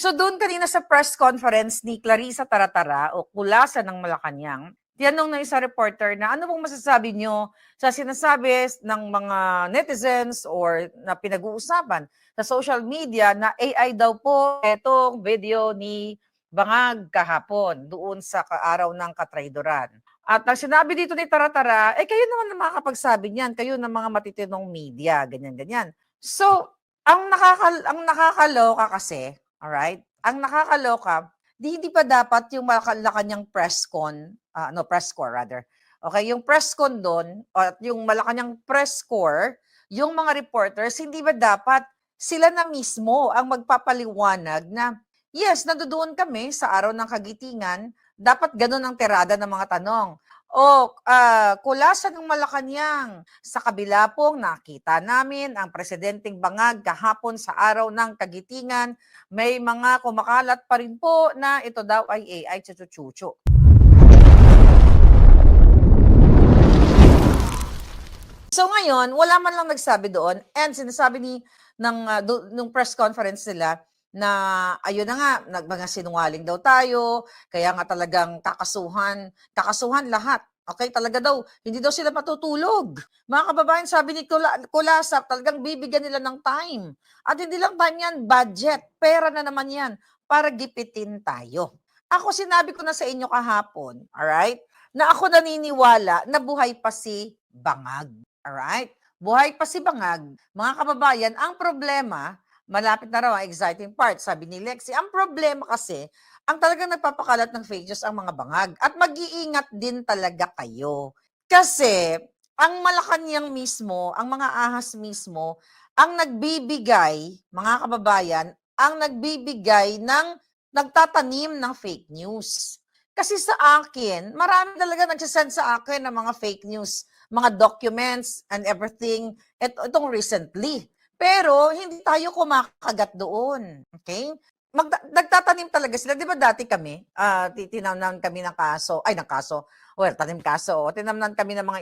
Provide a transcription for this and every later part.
So doon kanina sa press conference ni Clarissa Taratara o Kulasa ng Malacanang, tinanong ng isang reporter na ano pong masasabi nyo sa sinasabi ng mga netizens or na pinag-uusapan sa social media na AI daw po itong video ni Bangag kahapon doon sa araw ng katrayduran. At ang sinabi dito ni Taratara, kayo naman na makakapagsabi niyan, kayo ng mga matitinong media, ganyan-ganyan. So, ang nakakaloka kasi, alright, ang nakakaloka, hindi pa dapat yung Malacanang press con, press corps rather. Okay, yung press con doon, at yung Malacanang press corps, yung mga reporters, hindi ba dapat sila na mismo ang magpapaliwanag na, yes, nandoon kami sa araw ng kagitingan, dapat ganun ang tirada ng mga tanong. Kulasa ng Malacanang. Sa kabila pong nakita namin ang Presidenteng Bangag kahapon sa araw ng kagitingan, may mga kumakalat pa rin po na ito daw ay AI chuchuchucho. So ngayon, wala man lang nagsabi doon and sinasabi nung press conference nila na ayun na nga, mga sinungaling daw tayo, kaya nga talagang kakasuhan lahat. Okay, talaga daw, hindi daw sila matutulog. Mga kababayan, sabi ni Kulasa, talagang bibigyan nila ng time. At hindi lang time yan, budget, pera na naman yan para gipitin tayo. Ako sinabi ko na sa inyo kahapon, alright, na ako naniniwala na buhay pa si Bangag. Alright? Buhay pa si Bangag. Mga kababayan, ang problema, malapit na raw ang exciting part, sabi ni Lexie, ang problema kasi, ang talagang nagpapakalat ng fake news ang mga bangag. At mag-iingat din talaga kayo. Kasi, ang Malacanang mismo, ang mga ahas mismo, ang nagbibigay, mga kababayan, ang nagbibigay ng nagtatanim ng fake news. Kasi sa akin, marami talaga nagsasend sa akin ng mga fake news, mga documents and everything, itong recently. Pero hindi tayo kumakagat doon. Okay? Nagtatanim talaga sila. Di ba dati kami, tinamnan kami ng kaso, tanim kaso. Tinamnan kami ng mga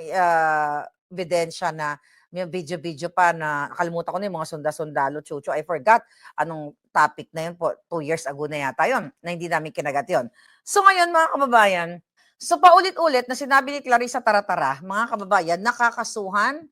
ebidensya na may video-video pa na nakalimutan ko na yung mga sundalo, chucho. I forgot anong topic na yun po. 2 years ago na yata yun, na hindi namin kinagat yun. So ngayon mga kababayan, so paulit-ulit na sinabi ni Clarissa Taratara, mga kababayan, nakakasuhan.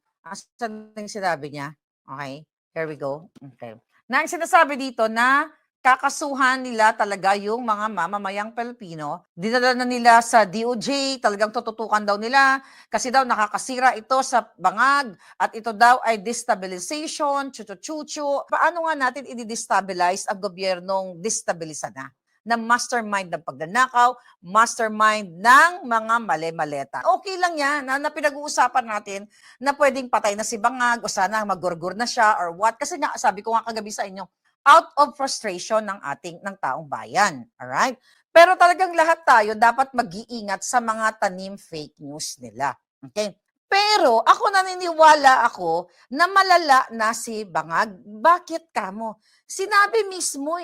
Saan yung sinabi niya? Okay, here we go. Okay. Na ang sinasabi dito na kakasuhan nila talaga yung mga mamamayang Pilipino. Dinala na nila sa DOJ, talagang tututukan daw nila kasi daw nakakasira ito sa bangag at ito daw ay destabilization, chuchu-chuchu. Paano nga natin i-destabilize ang gobyernong destabilisa na mastermind ng pagnanakaw, mastermind ng mga mali-maleta. Okay lang yan na pinag-uusapan natin na pwedeng patay na si Bangag o sana magurgur na siya or what. Kasi nga, sabi ko nga kagabi sa inyo, out of frustration ng taong bayan. Alright? Pero talagang lahat tayo dapat mag-iingat sa mga tanim fake news nila. Okay? Pero ako naniniwala ako na malala na si Bangag. Bakit kamo? Sinabi mismo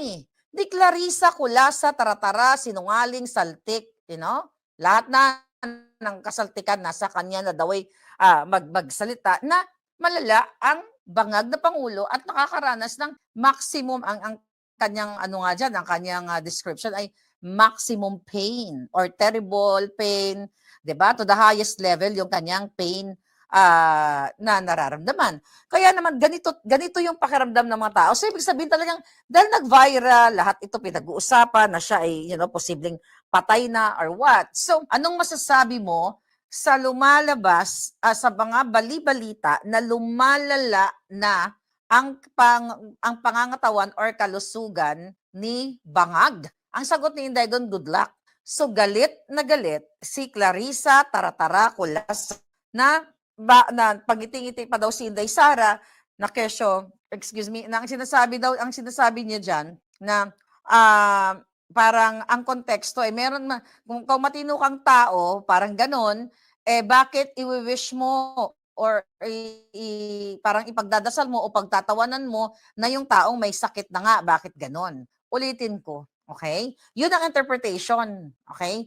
Di Clarissa, Kulasa, Taratara, sinungaling, saltik, lahat na ng kasaltikan nasa kanya na daw ay magsalita na malala ang Bangag na Pangulo at nakakaranas ng maximum ang kanyang ang kanyang description ay maximum pain or terrible pain, 'di ba? To the highest level yung kanyang pain na nararamdaman. Kaya naman ganito yung pakiramdam ng mga tao. So ibig sabihin talagang dahil nag-viral, lahat ito pinag-uusapan na siya ay posibleng patay na or what. So anong masasabi mo sa lumalabas sa mga bali-balita na lumalala na ang pangangatawan or kalusugan ni Bangag? Ang sagot ni Inday doon, good luck. So galit na galit si Clarissa Taratara Kulas na pagiti-ngiti pa daw si Inday Sara na kesyo, na ang sinasabi niya diyan na parang ang konteksto meron kung matino kang tao, parang ganon, bakit i-wish mo or parang ipagdadasal mo o pagtatawanan mo na yung taong may sakit na nga, bakit ganon? Ulitin ko, okay? Yun ang interpretation, okay?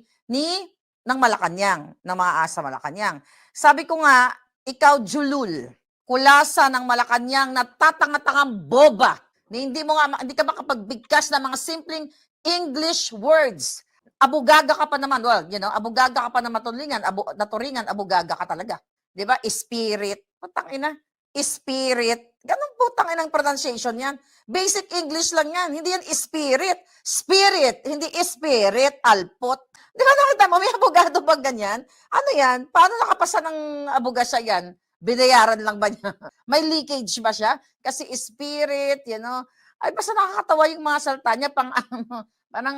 Ng Malacanang, ng mga asa Malacanang. Sabi ko nga, ikaw Julul, Kulasa ng Malacanang na tatanga-tangang boba. Hindi mo nga hindi ka makapagbigkas ng mga simpleng English words. Abogaga ka pa naman, well, abogaga ka pa na matulingan, naturingan, abogaga ka talaga. 'Di ba? Spirit. Putang ina. Spirit. Ganun putang inang pronunciation 'yan. Basic English lang 'yan. Hindi yan spirit. Spirit, hindi spirit, alpot. 'Di ba nakita mo, may abogado bang ganyan? Ano 'yan? Paano nakapasa ng abogasya 'yan? Binayaran lang ba niya? May leakage ba siya? Kasi spirit, ay basta nakakatawa yung mga salita niya pang ano, parang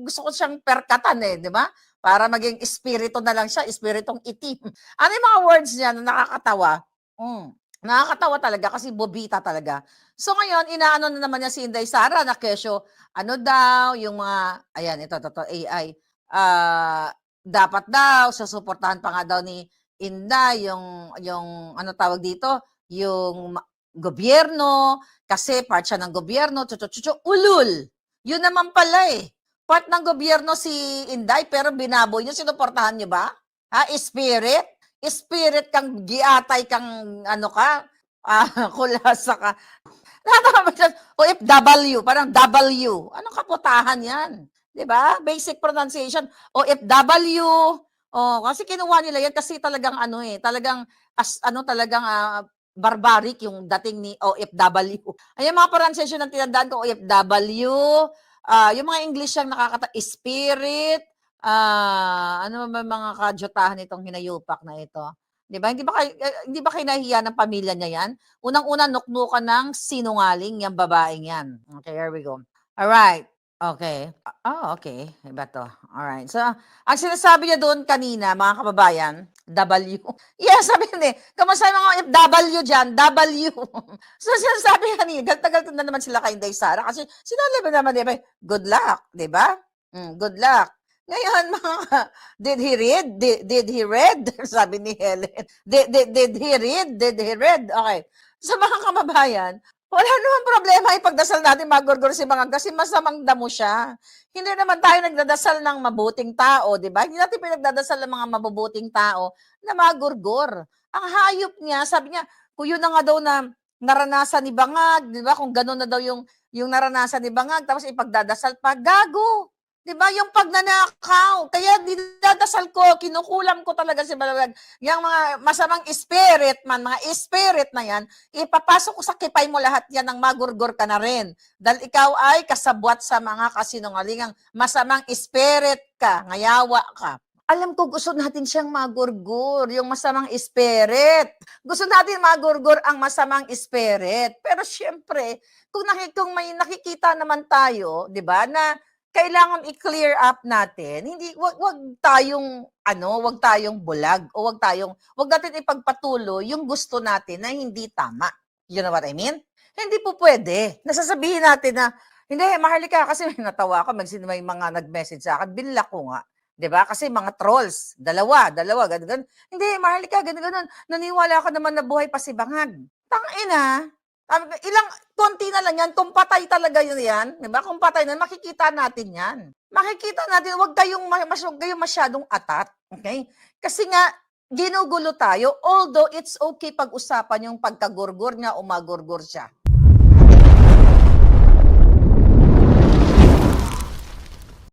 gusto ko siyang perkatan di ba? Para maging espiritu na lang siya, espiritong itim. Ano yung mga words niya na nakakatawa? Nakakatawa talaga kasi bobita talaga. So ngayon, inaano na naman niya si Inday Sara na kesyo, ano daw, yung mga, ayan, ito, AI, dapat daw, susuportahan pa nga daw ni Inday yung ano tawag dito, yung gobyerno, kasi part siya ng gobyerno, ulul. Yun naman pala part ng gobyerno si Inday, pero binaboy niyo, sinuportahan niyo ba? Ha, spirit? Spirit kang giatay kang ano ka, kulasa ka. Nakatawa ba dyan? OFW, parang W. Anong kaputahan yan? 'Di ba? Basic pronunciation. OFW. Oh, kasi kinuha nila yan kasi talagang ano talagang talagang barbaric yung dating ni OFW. Ay, yung mga pronunciation ng tinandaan ko, OFW, yung mga English ang spirit, ano ba mga kajotahan itong hinayupak na ito? 'Di ba? Hindi ba kinahiya ng pamilya niya 'yan? Unang-una nuknukan ng sinungaling yang babaeng 'yan. Okay, here we go. All right. Okay. Okay. Iba 'to. All right. So, ang sinasabi niya doon kanina, mga kababayan, W. Yeah, sabi niya kamusta yung mga FW diyan? W. So, sinasabi niya kanina, tagal na naman sila kay Inday Sara kasi sinabi naman, di ba, good luck, di ba? Good luck. Ngayon, did he read? Did he read? Sabi ni Helen. Did he read? Did he read? Okay. Sa mga kababayan, wala naman problema ipagdasal natin magurgur si mga kasi masamang damo siya. Hindi naman tayo nagdadasal ng mabuting tao, di ba? Hindi natin pinagdadasal ng mga mabubuting tao na magurgur. Ang hayop niya, sabi niya, kung yun na nga daw na naranasan ni Bangag, di ba? Kung gano'n na daw yung naranasan ni Bangag, tapos ipagdadasal pa, gago. 'Di ba yung pagnanakaw, kaya dinadasal ko, kinukulam ko talaga si Balalag. Yang mga masamang spirit man, mga spirit na yan, ipapasok ko sa kipay mo lahat yan ng magurgor ka na rin. Dahil ikaw ay kasabwat sa mga kasinungalingang masamang spirit ka, ngayawa ka. Alam ko gusto natin siyang magurgur, yung masamang spirit. Gusto natin magurgur ang masamang spirit. Pero syempre, kung may nakikita naman tayo, 'di ba, na kailangan i-clear up natin. Hindi wag tayong bulag o wag natin ipagpatuloy yung gusto natin na hindi tama. You know what I mean? Hindi po pwede. Nasasabihin natin na hindi, Maharlika, kasi natawa ako, may mga nag-message sa akin, binlock ko nga. 'Di ba? Kasi mga trolls, dalawa, ganun. Hindi, Maharlika, ganun. Naniwala ka naman na buhay pa si Bangag. Tangina. Konti na lang yan, kung patay talaga yun yan, di ba? Kung patay na, makikita natin yan. Makikita natin, huwag kayong masyadong atat, okay? Kasi nga, ginugulo tayo, although it's okay pag-usapan yung pagkagurgur niya o magurgur siya.